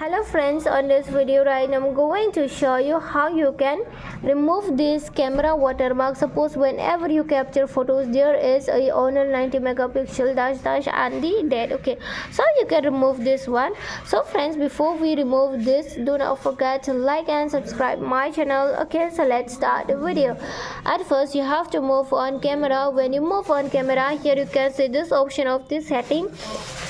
Hello friends, on this video right I'm going to show you how you can remove this camera watermark. Suppose whenever you capture photos there is a only 90 megapixel dash and the date. Okay, so you can remove this one. So friends, before we remove this, do not forget to like and subscribe my channel. Okay, so let's start the video. At first you have to move on camera. When you move on camera, here you can see this option of this setting.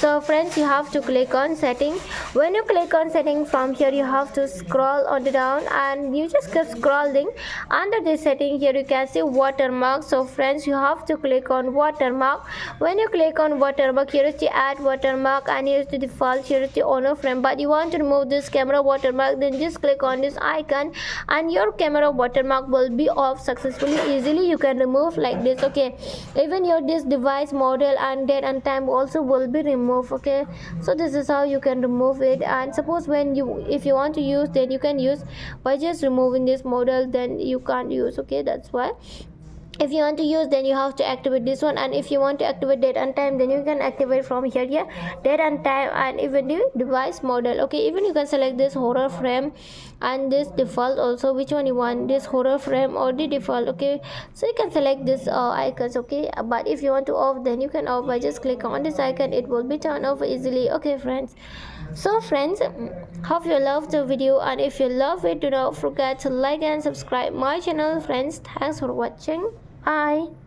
So friends, you have to click on setting. When you click on setting, from here you have to scroll on the down and you just keep scrolling. Under this setting, here you can see watermark. So friends, you have to click on watermark. When you click on watermark, here is the add watermark and here is the default, here is the owner frame. But you want to remove this camera watermark, then just click on this icon and your camera watermark will be off successfully. Easily you can remove like this. Okay, even your this device model and date and time also will be removed. Okay, so this is how you can remove it. And suppose when if you want to use, then you can use by just removing this model, then you can't use. Okay, that's why if you want to use, then you have to activate this one. And if you want to activate date and time, then you can activate from here. Yeah, date and time and even the device model. Okay, even you can select this horror frame and this default also, which one you want, this horror frame or the default. Okay, so you can select this icons. Okay, but if you want to off, then you can off by just click on this icon, it will be turned off easily. Okay friends, so friends, hope you love the video, and if you love it, do not forget to like and subscribe my channel. Friends, thanks for watching. Bye.